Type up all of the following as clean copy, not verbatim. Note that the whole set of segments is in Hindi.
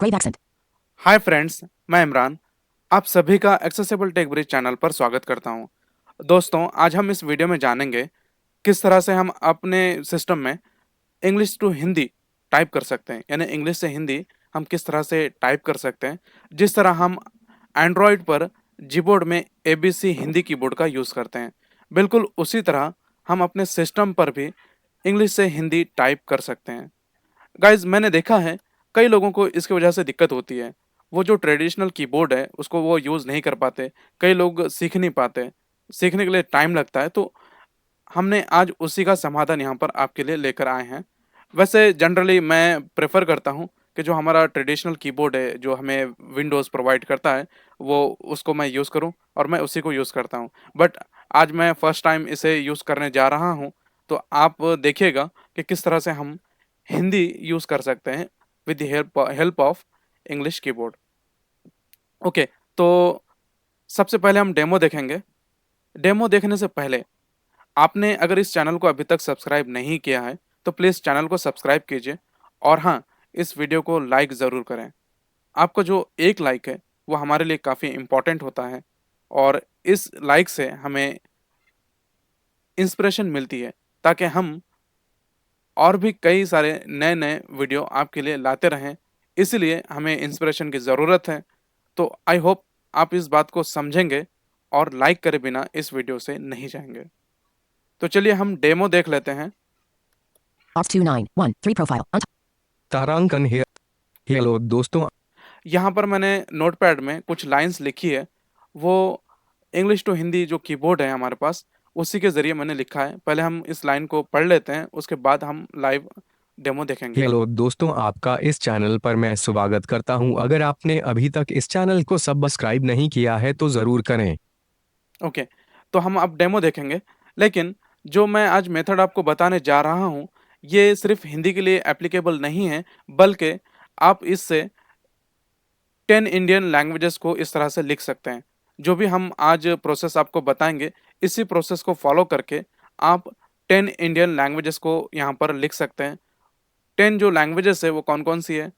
Great accent. हाय फ्रेंड्स, मैं इमरान। आप सभी का एक्सेसिबल टेक ब्रिज चैनल पर स्वागत करता हूं। दोस्तों, आज हम इस वीडियो में जानेंगे किस तरह से हम अपने सिस्टम में इंग्लिश टू हिंदी टाइप कर सकते हैं, यानी इंग्लिश से हिंदी हम किस तरह से टाइप कर सकते हैं। जिस तरह हम एंड्रॉयड पर जीबोर्ड में एबीसी हिंदी कीबोर्ड का यूज़ करते हैं, बिल्कुल उसी तरह हम अपने सिस्टम पर भी इंग्लिश से हिंदी टाइप कर सकते हैं। गाइज, मैंने देखा है कई लोगों को इसकी वजह से दिक्कत होती है। वो जो ट्रेडिशनल कीबोर्ड है उसको वो यूज़ नहीं कर पाते। कई लोग सीख नहीं पाते, सीखने के लिए टाइम लगता है। तो हमने आज उसी का समाधान यहाँ पर आपके लिए लेकर आए हैं। वैसे जनरली मैं प्रेफर करता हूँ कि जो हमारा ट्रेडिशनल कीबोर्ड है जो हमें विंडोज़ प्रोवाइड करता है, वो उसको मैं यूज़ करूँ और मैं उसी को यूज़ करता हूँ। बट आज मैं फर्स्ट टाइम इसे यूज़ करने जा रहा हूँ, तो आप देखिएगा कि किस तरह से हम हिंदी यूज़ कर सकते हैं with the help help of English keyboard. Okay, तो सबसे पहले हम डेमो देखेंगे। डेमो देखने से पहले आपने अगर इस चैनल को अभी तक सब्सक्राइब नहीं किया है, तो प्लीज़ चैनल को सब्सक्राइब कीजिए और हाँ, इस वीडियो को लाइक ज़रूर करें। आपका जो एक लाइक है, वो हमारे लिए काफ़ी इम्पोर्टेंट होता है और इस लाइक से हमें इंस्पिरेशन मिलती है ताकि हम और भी कई सारे नए-नए वीडियो आपके लिए लाते रहें। इसीलिए हमें इंस्पिरेशन की ज़रूरत है। तो आई होप आप इस बात को समझेंगे और लाइक करे बिना इस वीडियो से नहीं जाएँगे। तो चलिए हम डेमो देख लेते हैं। Off 2913 profile. तारांकन है। हेलो दोस्तों। यहाँ पर मैंने नोटपैड में कुछ लाइन्स लिखी है, वो इंग्लिश टू हिंदी जो कीबोर्ड है हमारे पास, उसी के ज़रिए मैंने लिखा है। पहले हम इस लाइन को पढ़ लेते हैं, उसके बाद हम लाइव डेमो देखेंगे। हेलो दोस्तों, आपका इस चैनल पर मैं स्वागत करता हूं। अगर आपने अभी तक इस चैनल को सब्सक्राइब नहीं किया है तो ज़रूर करें। ओके, तो हम अब डेमो देखेंगे। लेकिन जो मैं आज मेथड आपको बताने जा रहा हूँ, ये सिर्फ़ हिंदी के लिए एप्लीकेबल नहीं है, बल्कि आप इससे 10 इंडियन लैंग्वेजेस को इस तरह से लिख सकते हैं। जो भी हम आज प्रोसेस आपको बताएँगे, इसी प्रोसेस को फ़ॉलो करके आप 10 इंडियन लैंग्वेजेस को यहाँ पर लिख सकते हैं। 10 जो लैंग्वेजेस है वो कौन-कौन सी है?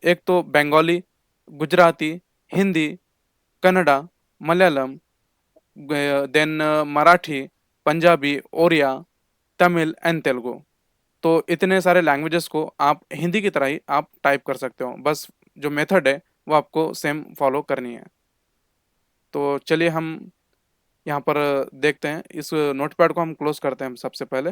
एक तो बंगाली, गुजराती, हिंदी, कन्नड़ा, मलयालम, देन मराठी, पंजाबी, ओरिया, तमिल एंड तेलुगु। तो इतने सारे लैंग्वेजेस को आप हिंदी की तरह ही आप टाइप कर सकते हो। बस जो मेथड है वो आपको सेम फॉलो करनी है। तो चलिए हम यहाँ पर देखते हैं। इस नोटपैड को हम क्लोज़ करते हैं सबसे पहले।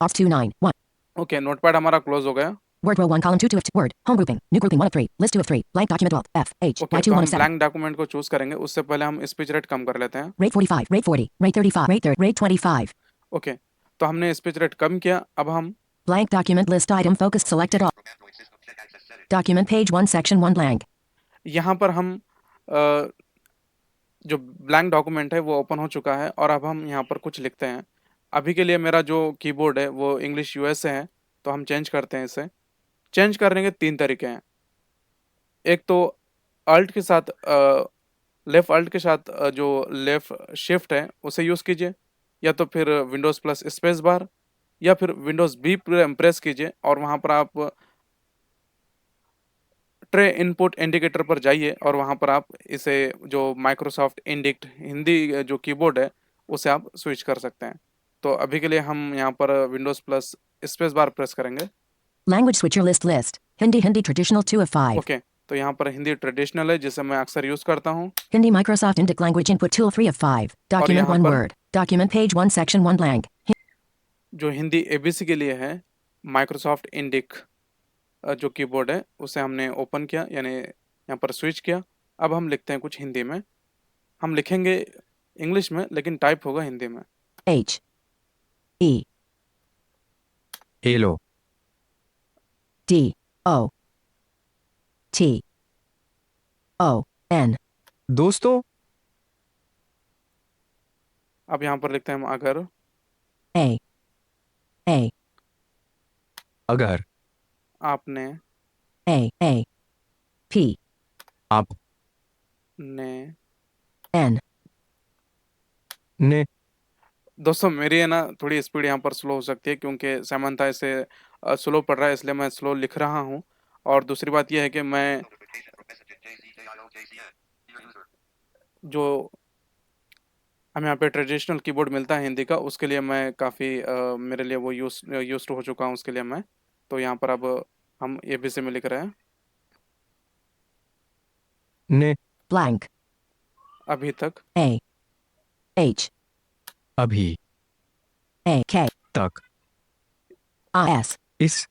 Off 291. ओके, नोटपैड हमारा क्लोज़ हो गया। Word row 1 column 2 of 2. Word. Home grouping. New grouping 1 of 3. List 2 of 3. Blank document alt. F H okay, Y2 तो 1 हम of 7. ब्लैंक डॉक्यूमेंट को चूज़ करेंगे, उससे पहले हम स्पीच रेट कम कर लेते हैं। Rate 45. Rate 40. Rate 35. Rate 30. Rate 25. Okay, तो हमने स्पीच रेट कम किया। अब हम Blank document list item focused selected all. Document page 1 section 1 blank. यहाँ पर हम अ, जो ब्लैंक डॉक्यूमेंट है वो ओपन हो चुका है और अब हम यहाँ पर कुछ लिखते हैं। अभी के लिए मेरा जो कीबोर्ड है वो इंग्लिश यूएस से है, तो हम चेंज करते हैं इसे। चेंज करने के 3 तरीके हैं। एक तो अल्ट के साथ लेफ्ट अल्ट के साथ जो लेफ्ट शिफ्ट है उसे यूज़ कीजिए, या तो फिर विंडोज़ प्लस स्पेस बार, या फिर विंडोज़ बी प्रेस कीजिए और वहाँ पर आप ट्रे इनपुट इंडिकेटर पर जाइए और वहाँ पर आप इसे जो माइक्रोसॉफ्ट इंडिक्ट हिंदी जो कीबोर्ड है उसे आप स्विच कर सकते हैं। तो अभी के लिए हम यहाँ पर Windows plus space bar press करेंगे। Language switcher list. Hindi traditional 2 of 5. Okay, तो यहाँ पर हिंदी ट्रेडिशनल है जिसे मैं अक्सर यूज़ करता हूँ। Hindi Microsoft Indic language input tool 3 of 5. और Document यहाँ 1 पर word. Document page 1 section 1 blank. जो हिंदी एबीसी के लिए है, माइक्रोसॉफ्ट इंडिक जो कीबोर्ड है उसे हमने ओपन किया, यानी यहाँ पर स्विच किया। अब हम लिखते हैं कुछ हिंदी में। हम लिखेंगे इंग्लिश में लेकिन टाइप होगा हिंदी में। H E hello D O T O N. दोस्तों। अब यहाँ पर लिखते हैं हम अगर। A A अगर आपने A P आप ने N. ने दोस्तों, मेरी है ना थोड़ी स्पीड यहाँ पर स्लो हो सकती है क्योंकि सामान्यतः इसे स्लो पढ़ रहा है, इसलिए मैं स्लो लिख रहा हूँ। और दूसरी बात ये है कि मैं जो हमें यहाँ पे ट्रेडिशनल कीबोर्ड मिलता है हिंदी का, उसके लिए मैं काफ़ी मेरे लिए वो यूज हो चुका हूँ उसके लिए मैं। तो यहाँ पर अब हम एबीसी में लिख रहे हैं ने, blank, अभी तक, A, H, अभी A, K, तक, I, S, इस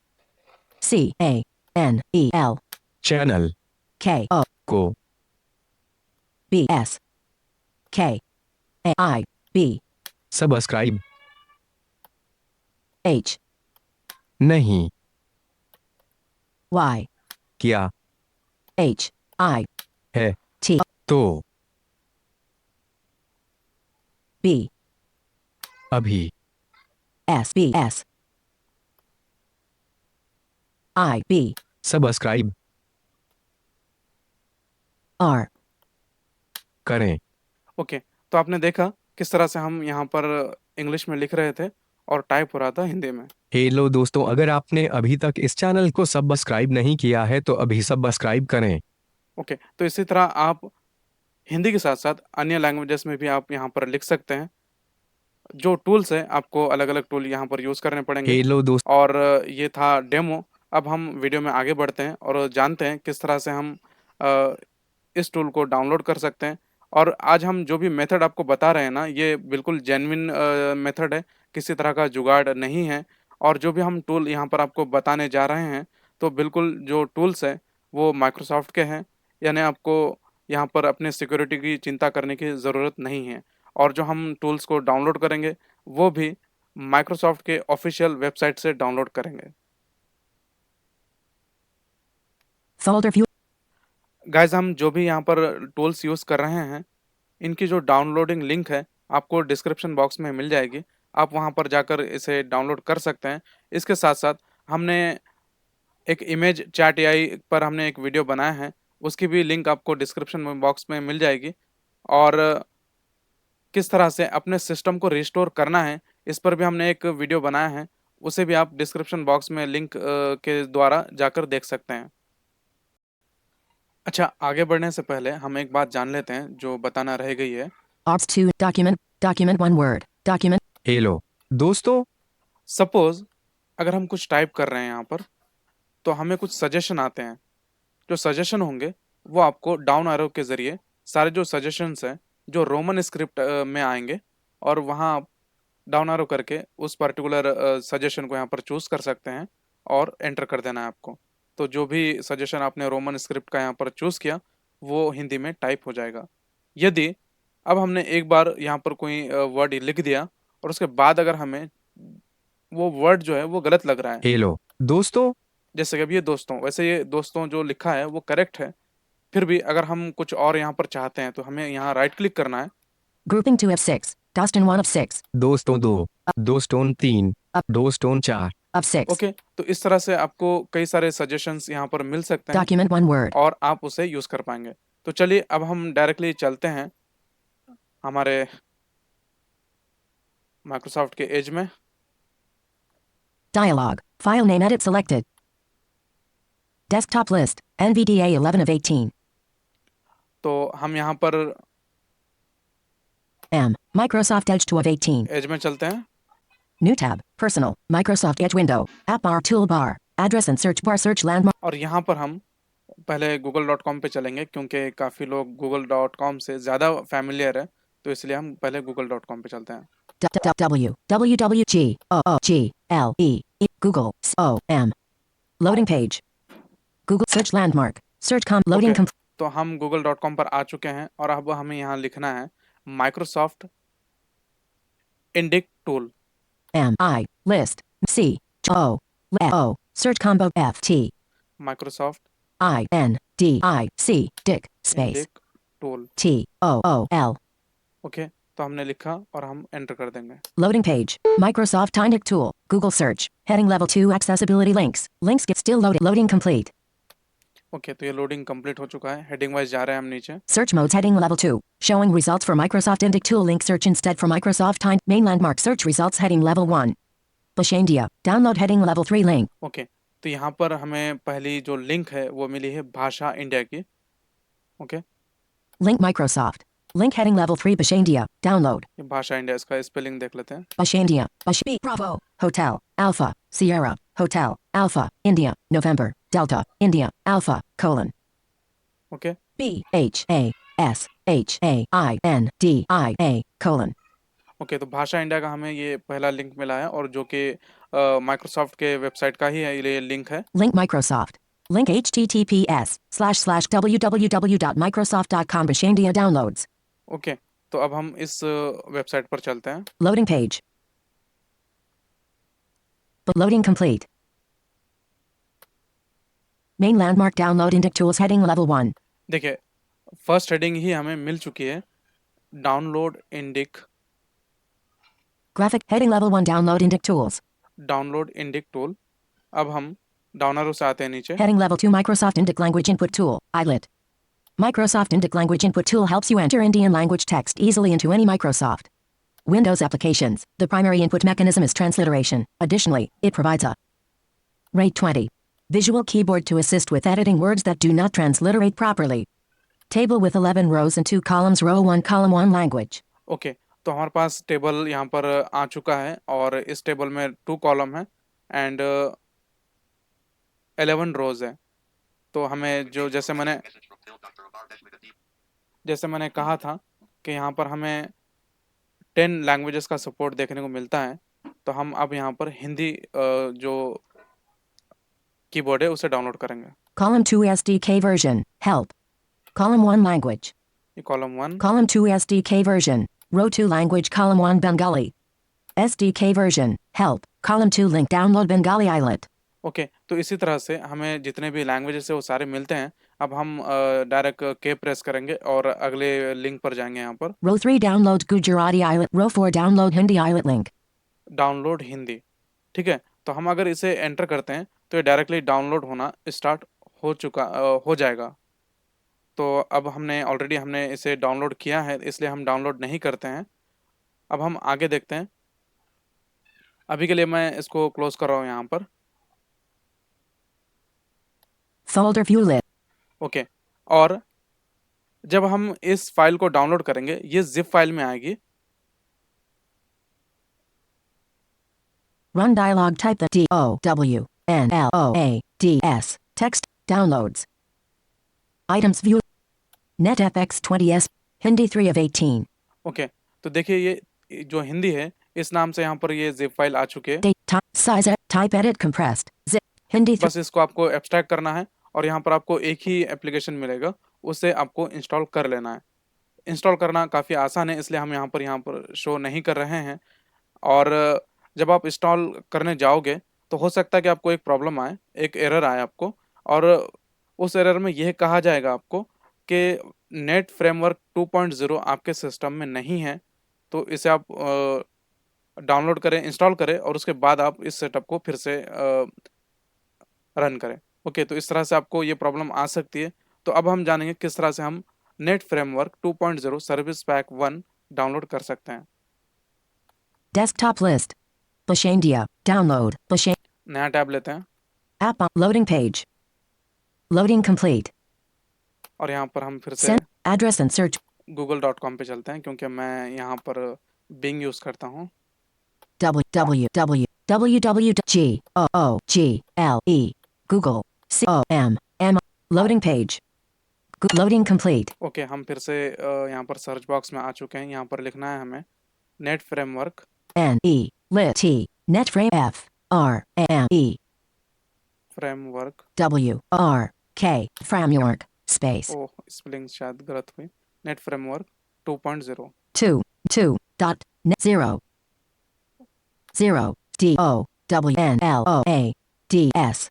C, A, N, E, L, channel K, O, को B, S, K, A, I, B, subscribe H, नहीं Y, किया H, I, है T, तो B, अभी S, B, S, I, B, subscribe R, करें। ओके। तो आपने देखा किस तरह से हम यहाँ पर इंग्लिश में लिख रहे थे और टाइप हो रहा था हिंदी में। हेलो दोस्तों, अगर आपने अभी तक इस चैनल को सब्सक्राइब नहीं किया है तो अभी सब्सक्राइब करें। ओके, तो इसी तरह आप हिंदी के साथ साथ अन्य लैंग्वेजेस में भी आप यहाँ पर लिख सकते हैं। जो टूल्स है आपको अलग अलग टूल यहाँ पर यूज़ करने पड़ेंगे। हेलो दोस्त और ये था डेमो। अब हम वीडियो में आगे बढ़ते हैं और जानते हैं किस तरह से हम अ, इस टूल को डाउनलोड कर सकते हैं। और आज हम जो भी मेथड आपको बता रहे हैं ना, ये बिल्कुल जेन्युइन मेथड है, किसी तरह का जुगाड़ नहीं है। और जो भी हम टूल यहाँ पर आपको बताने जा रहे हैं, तो बिल्कुल जो टूल्स हैं वो माइक्रोसॉफ्ट के हैं, यानी आपको यहाँ पर अपने सिक्योरिटी की चिंता करने की ज़रूरत नहीं है। और जो हम टूल्स को डाउनलोड करेंगे वो भी माइक्रोसॉफ्ट के ऑफिशियल वेबसाइट से डाउनलोड करेंगे। folder view, गाइस, हम जो भी यहाँ पर टूल्स यूज़ कर रहे हैं, इनकी जो डाउनलोडिंग लिंक है आपको डिस्क्रिप्शन बॉक्स में मिल जाएगी। आप वहाँ पर जाकर इसे डाउनलोड कर सकते हैं। इसके साथ साथ हमने एक इमेज चैट एआई पर हमने एक वीडियो बनाया है, उसकी भी लिंक आपको डिस्क्रिप्शन में बॉक्स में मिल जाएगी। और किस तरह से अपने सिस्टम को रिस्टोर करना है, इस पर भी हमने एक वीडियो बनाया है, उसे भी आप डिस्क्रिप्शन बॉक्स में लिंक के द्वारा जाकर देख सकते हैं। अच्छा, आगे बढ़ने से पहले हम एक बात जान लेते हैं जो बताना रह गई है। Ops 2, document 1 word, document, hello दोस्तों सपोज अगर हम कुछ टाइप कर रहे हैं यहाँ पर, तो हमें कुछ सजेशन आते हैं। जो सजेशन होंगे वो आपको डाउन एरो के ज़रिए सारे जो सजेशंस हैं जो रोमन स्क्रिप्ट में आएंगे, और वहाँ आप डाउन एरो करके उस पर्टिकुलर सजेशन को यहाँ पर चूज़ कर सकते हैं और एंटर कर देना है आपको। तो जो भी सजेशन आपने रोमन स्क्रिप्ट का यहाँ पर चूज़ किया वो हिंदी में टाइप हो जाएगा। यदि अब हमने एक बार यहाँ पर कोई वर्ड लिख दिया और उसके बाद अगर हमें वो वर्ड जो है वो गलत लग रहा है, हेलो दोस्तों जैसे कि अब ये दोस्तों, वैसे ये दोस्तों जो लिखा है वो करेक्ट है, फिर भी अगर हम कुछ और यहाँ पर चाहते हैं तो हमें यहाँ राइट क्लिक करना है। grouping 2 of 6, Dostin 1 of 6, दोस्तों दो दोस्तों तीन दोस्तों चार of 6, ओके, तो इस तरह से आपको कई सारे सजेशंस यहाँ पर मिल सकते हैं document 1 word, और आप उसे यूज़ कर पाएंगे। तो चलिए अब हम डायरेक्टली चलते हैं हमारे माइक्रोसॉफ्ट के एज में। dialog, file name edit selected, desktop list, NVDA 11 of 18, तो हम यहाँ पर M, Microsoft Edge 2 of 18, as में चलते हैं। new tab, personal, Microsoft Edge window, app bar toolbar, address and search bar search landmark, और यहाँ पर हम पहले google.com पे चलेंगे क्योंकि काफ़ी लोग google.com से ज़्यादा फैमिलियर है, तो इसलिए हम पहले google.com पे चलते हैं। Google, O-M, loading page, Google search landmark, search loading okay, तो हम google.com पर आ चुके हैं और अब हमें यहाँ लिखना है Microsoft Indic tool. M, I, list, C, O, O, search combo F, T, Microsoft I, N, D, I, C, dick, space, Indic tool. T, O, O, L, okay, तो हमने लिखा और हम एंटर कर देंगे। loading page, Microsoft Indic tool, Google search, heading level 2 accessibility links get still loading complete, okay, तो ये लोडिंग कंप्लीट हो चुका है। हेडिंग वाइज जा रहे हैं हम नीचे। search modes heading level 2, showing results for Microsoft Indic tool link search instead for Microsoft Time, main landmark search results heading level 1, India, download heading level 3 link, okay, तो यहाँ पर हमें पहली जो लिंक है वो मिली है भाषा इंडिया की। Okay, Link Microsoft. Link heading level 3 Bashandia. Download. ये भाषा इंडिया, इसका स्पेलिंग देख लेते हैं। Bashandia. B Bravo. Hotel. Alpha. Sierra. Hotel. Alpha. India. November. Delta. India. Alpha. Colon. Okay, BHASHAINDIA colon. Okay, तो भाषा इंडिया का हमें ये पहला लिंक मिला है और जो कि माइक्रोसॉफ्ट के वेबसाइट का ही है ये लिंक है। Link Microsoft. Link https://www.microsoft.com Bashandia downloads. Okay, तो अब हम इस वेबसाइट पर चलते हैं। Loading page. Loading complete. Main landmark download Indic Tools heading level 1. देखिए, फर्स्ट हेडिंग ही हमें मिल चुकी है, download Indic. Graphic heading level 1 download Indic Tools. Download Indic tool. अब हम डाउन एरो से आते हैं नीचे। Heading level 2 Microsoft Indic Language Input Tool. ILIT. Microsoft Indic Language Input Tool helps you enter Indian language text easily into any Microsoft Windows applications. The primary input mechanism is transliteration. Additionally, it provides a RAID 20 visual keyboard to assist with editing words that do not transliterate properly. Table with 11 rows and 2 columns. Row 1 column 1 language. Okay, तो हमारे पास टेबल यहाँ पर आ चुका है और इस टेबल में 2 कॉलम है एंड 11 रोज है। तो हमें जो जैसे मैंने कहा था कि यहाँ पर हमें 10 लैंग्वेजेस का सपोर्ट देखने को मिलता है, तो हम अब यहाँ पर हिंदी जो कीबोर्ड है उसे डाउनलोड करेंगे। Column 2 SDK version. Help. Column 1 language. ये column 1, Column 2 SDK version. Row 2 language. Column 1 Bengali. SDK version. Help. Column 2 link download Bengali ILIT. Okay, तो इसी तरह से हमें जितने भी लैंग्वेजेस है वो सारे मिलते हैं। अब हम डायरेक्ट के प्रेस करेंगे और अगले लिंक पर जाएंगे। यहाँ पर Row 3 download Gujarati ILIT. Row 4 download Hindi ILIT link. Download Hindi, ठीक है। तो हम अगर इसे एंटर करते हैं तो ये डायरेक्टली डाउनलोड होना स्टार्ट हो जाएगा। तो अब हमने इसे डाउनलोड किया है, इसलिए हम डाउनलोड नहीं करते हैं। अब हम आगे देखते हैं। अभी के लिए मैं इसको क्लोज कर रहा हूँ यहाँ पर। Folder view lit. ओके, और जब हम इस फाइल को डाउनलोड करेंगे ये जिप फाइल में आएगी। Run dialog type the DOWNLOADS text downloads. Items view. NetFX 20S Hindi 3 of 18. Okay, तो देखिए ये जो हिंदी है इस नाम से यहाँ पर ये जिप फाइल आ चुकी है। Date type size type edit compressed zip Hindi 3. बस इसको आपको एब्स्ट्रैक्ट करना है और यहाँ पर आपको एक ही एप्लीकेशन मिलेगा, उसे आपको इंस्टॉल कर लेना है। इंस्टॉल करना काफ़ी आसान है, इसलिए हम यहाँ पर शो नहीं कर रहे हैं। और जब आप इंस्टॉल करने जाओगे तो हो सकता है कि आपको एक प्रॉब्लम आए, एक एरर आए आपको, और उस एरर में यह कहा जाएगा आपको कि नेट फ्रेमवर्क 2.0 आपके सिस्टम में नहीं है। तो इसे आप डाउनलोड करें, इंस्टॉल करें और उसके बाद आप इस सेटअप को फिर से रन करें। ओके, तो इस तरह से आपको ये प्रॉब्लम आ सकती है। तो अब हम जानेंगे किस तरह से हम net framework 2.0 service pack 1 download कर सकते हैं। Desktop list. Bashandia. Download. नया टैब लेते हैं App on loading page. Loading complete. और यहाँ पर हम फिर से Send address and search. google.com पे चलते हैं, क्योंकि मैं यहाँ पर बिंग यूज़ करता हूँ। www.google com loading page. Loading complete. Okay, हम फिर से यहाँ पर सर्च बॉक्स में आ चुके हैं। यहाँ पर लिखना है हमें net framework NELIT net frame FRME framework WRK framework space ओह, स्पेलिंग शायद गलत हुई। Net framework 2.0 2 net 0 DOWNLOADS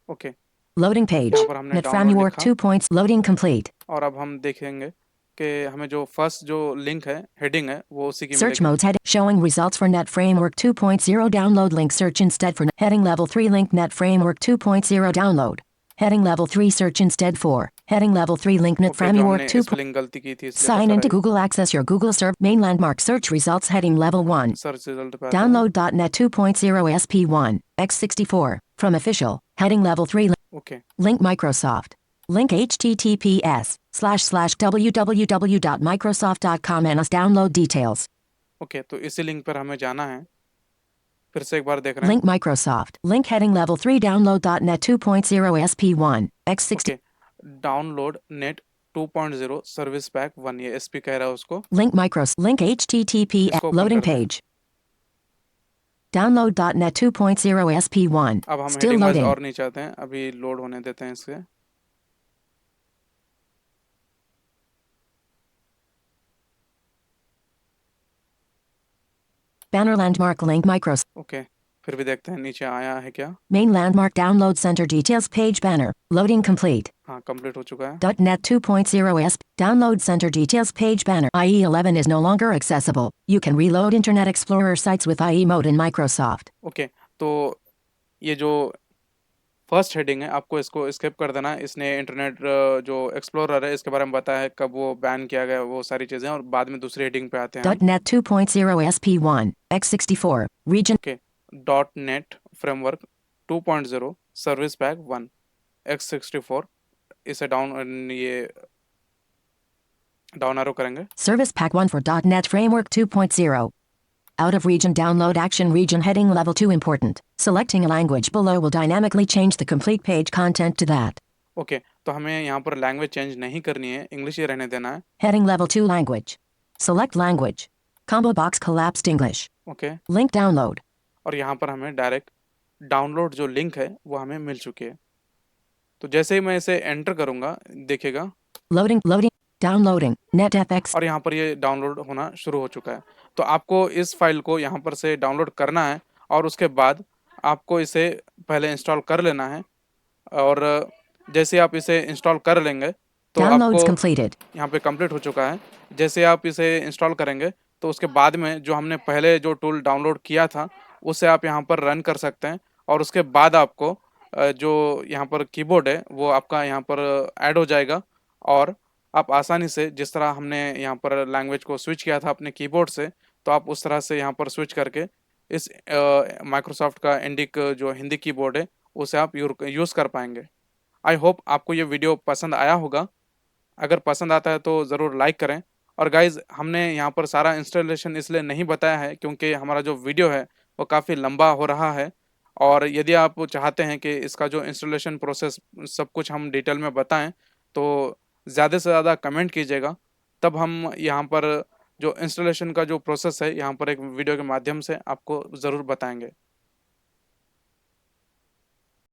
okay, loading page. यहाँ पर हमने Net डाउनलोड framework लिखा 2 points loading complete. और अब हम देखेंगे कि हमें जो फर्स्ट जो लिंक है, हेडिंग है, वो उसी की Search मिलेगी। modes heading showing results for Net Framework 2.0 download link search instead for heading level 3 link Net Framework 2.0 download heading level 3 search instead for heading level 3 link Net okay, जो Framework हमने 2. स्पेलिंग गलती की थी इसलिए Sign बता into रही Google. Access your Google serve main landmark search results heading level 1. Search result पे आते हैं। Download.net 2.0 SP1 x64 from official heading level 3 okay, link Microsoft link https www.microsoft.com/download details. Okay, तो इसी लिंक पर हमें जाना है। फिर से एक बार देख रहे हैं। Link Microsoft. Link heading level 3 download.net 2.0 SP1 X60. Okay, download net 2.0 service pack 1, ये एसपी कह रहा है उसको। Link Link HTTP इसको ओपन loading करते हैं। page. Download.net 2.0 SP1. अब हम Still हेडिंग वाइज loading. और नहीं चाहते हैं, अभी लोड होने देते हैं इसके। Banner landmark link Microsoft. Okay, फिर भी देखते हैं नीचे आया है क्या। Main landmark download center details page banner. Loading complete. हाँ, कंप्लीट हो चुका है। .NET 2.0 SP download center details page banner. IE11 is no longer accessible. You can reload Internet Explorer sites with IE mode in Microsoft. Okay, तो ये जो फर्स्ट हेडिंग है आपको इसको स्किप कर देना है। इसने इंटरनेट जो एक्सप्लोरर है इसके बारे में बताया है, कब वो बैन किया गया, वो सारी चीज़ें, और बाद में दूसरी हेडिंग पे आते हैं हम। .NET 2.0 SP1 X64 region okay, dot net framework 2.0 service pack 1 x64, इसे डाउन एरो करेंगे। Service Pack 1 for .NET Framework 2.0. Out of region download action region heading level 2 important. Selecting a language below will dynamically change the complete page content to that. Okay, तो हमें यहाँ पर लैंग्वेज चेंज नहीं करनी है, इंग्लिश ही रहने देना है। Heading level 2 language. Select language. Combo box collapsed English. Okay, Link download. और यहाँ पर हमें डायरेक्ट डाउनलोड जो लिंक है वो हमें मिल चुकी है। तो जैसे ही मैं इसे एंटर करूँगा देखिएगा, Loading downloading NetFX और यहाँ पर ये डाउनलोड होना शुरू हो चुका है। तो आपको इस फाइल को यहाँ पर से डाउनलोड करना है और उसके बाद आपको इसे पहले इंस्टॉल कर लेना है। और जैसे आप इसे इंस्टॉल कर लेंगे तो downloads आपको completed. यहाँ पे कंप्लीट हो चुका है। जैसे आप इसे इंस्टॉल करेंगे तो उसके बाद में जो हमने पहले जो टूल डाउनलोड किया था उसे आप यहाँ पर रन कर सकते हैं, और उसके बाद आपको जो यहाँ पर कीबोर्ड है वो आपका यहाँ पर ऐड हो जाएगा, और आप आसानी से जिस तरह हमने यहाँ पर लैंग्वेज को स्विच किया था अपने कीबोर्ड से, तो आप उस तरह से यहाँ पर स्विच करके इस माइक्रोसॉफ्ट का इंडिक जो हिंदी कीबोर्ड है उसे आप यूज़ कर पाएंगे। आई होप आपको ये वीडियो पसंद आया होगा। अगर पसंद आता है तो ज़रूर लाइक करें। और गाइज़, हमने यहाँ पर सारा इंस्टॉलेशन इसलिए नहीं बताया है क्योंकि हमारा जो वीडियो है वो काफ़ी लंबा हो रहा है, और यदि आप चाहते हैं कि इसका जो इंस्टॉलेशन प्रोसेस सब कुछ हम डिटेल में बताएं तो ज़्यादा से ज़्यादा कमेंट कीजिएगा, तब हम यहाँ पर जो इंस्टॉलेशन का जो प्रोसेस है यहाँ पर एक वीडियो के माध्यम से आपको ज़रूर बताएंगे।